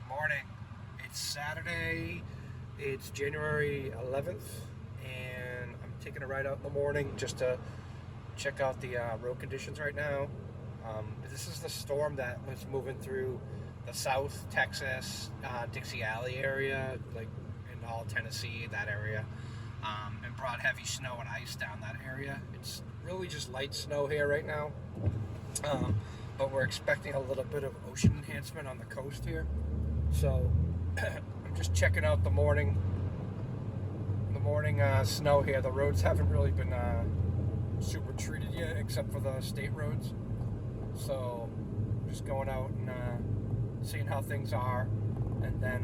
Good morning. It's Saturday. It's January 11th, and I'm taking a ride out in the morning just to check out the road conditions right now. This is the storm that was moving through the South Texas, Dixie Alley area, like in all Tennessee, that area, and brought heavy snow and ice down that area. It's really just light snow here right now. But we're expecting a little bit of ocean enhancement on the coast here. So I'm just checking out the morning snow here. The roads haven't really been super treated yet, except for the state roads. So just going out and seeing how things are, and then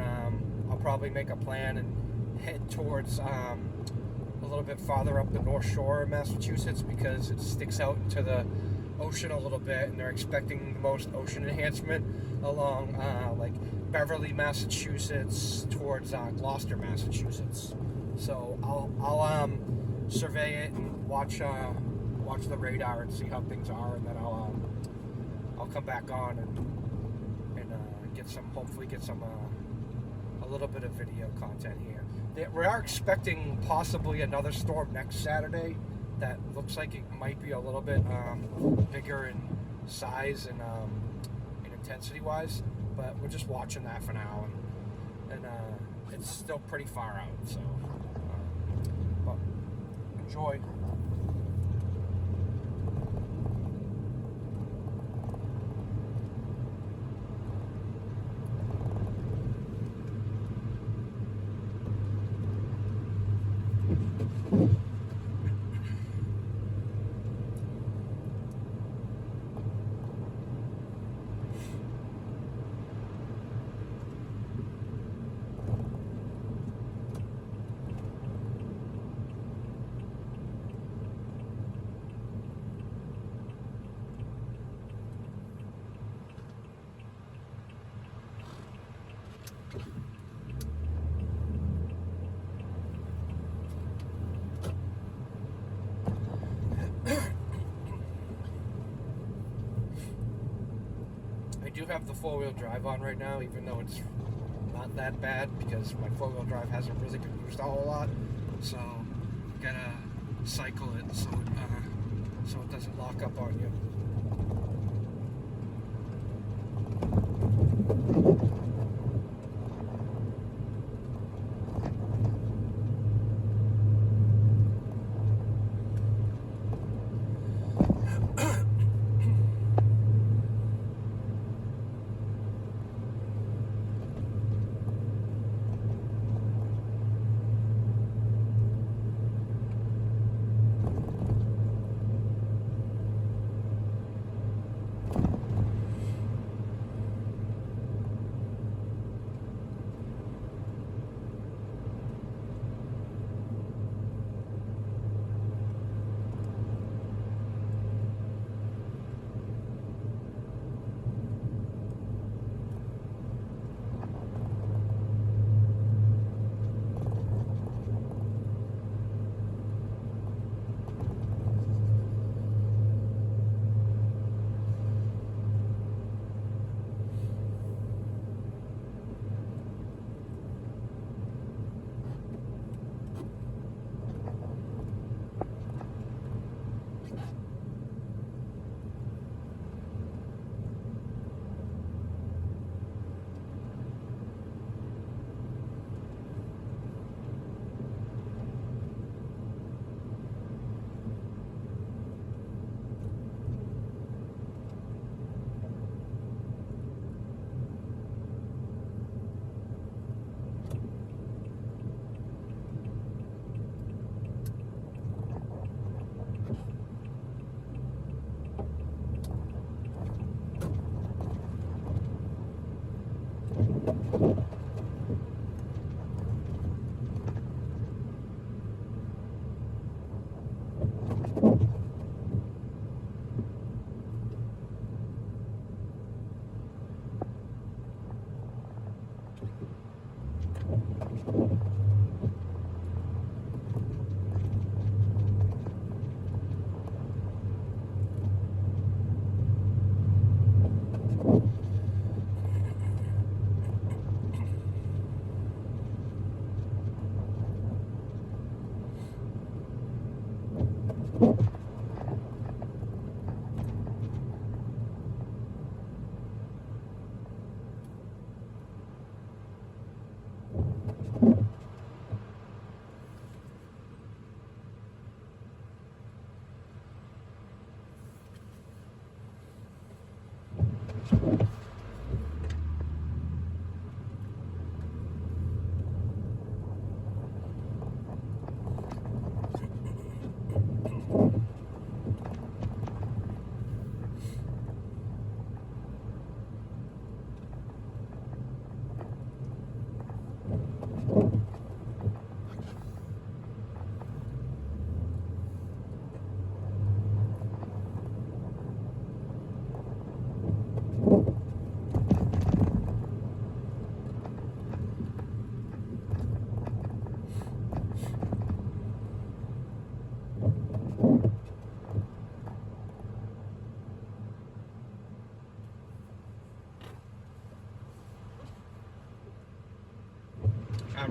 I'll probably make a plan and head towards a little bit farther up the North Shore of Massachusetts, because it sticks out into the ocean a little bit, and they're expecting the most ocean enhancement along like Beverly, Massachusetts towards Gloucester, Massachusetts. So I'll survey it and watch the radar and see how things are, and then I'll come back on and hopefully get some a little bit of video content here. We are expecting possibly another storm next Saturday that looks like it might be a little bit bigger in size and intensity wise, but we're just watching that for now, and it's still pretty far out, so but enjoy. I do have the four-wheel drive on right now, even though it's not that bad, because my four-wheel drive hasn't really been used a whole lot. So gotta cycle it so it doesn't lock up on you.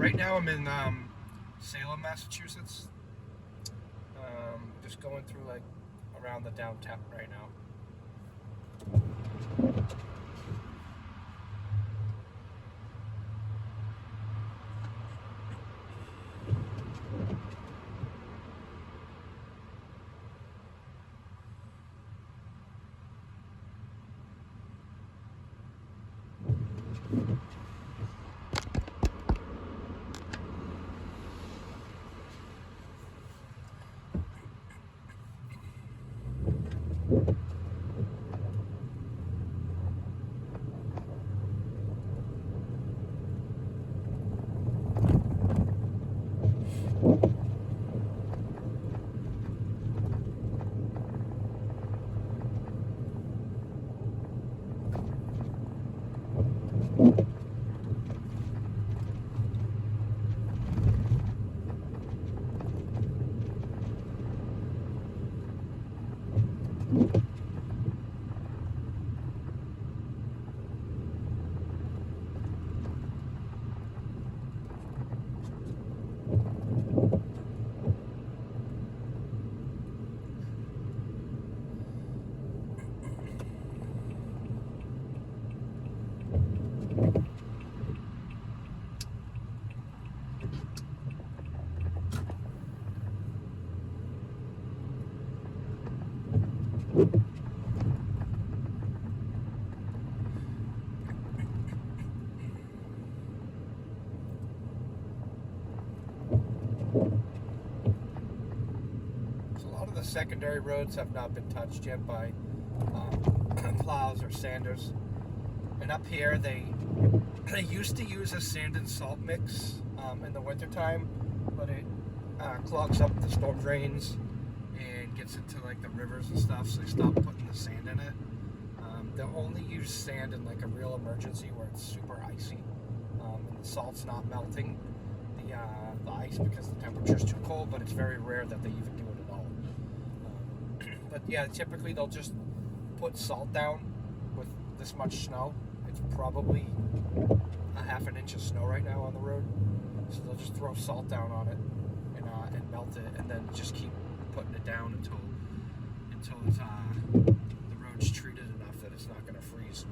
right now I'm in Salem, Massachusetts. Just going through like around the downtown right now. So a lot of the secondary roads have not been touched yet by plows or sanders. And up here, they used to use a sand and salt mix in the wintertime, but it clogs up the storm drains and gets into like the rivers and stuff, so they stopped putting the sand in it. They'll only use sand in like a real emergency where it's super icy and the salt's not melting the ice because the temperature's too cold, but it's very rare that they even do it at all. But yeah, typically they'll just put salt down with this much snow. It's probably a half an inch of snow right now on the road, so they'll just throw salt down on it and melt it, and then just keep putting it down until it's the road's treated enough that it's not going to freeze.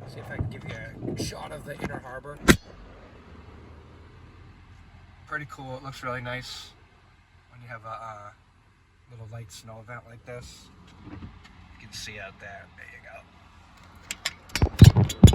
See if I can give you a shot of the Inner Harbor. Pretty cool. It looks really nice when you have a little light snow event like this. You can see out there. There you go.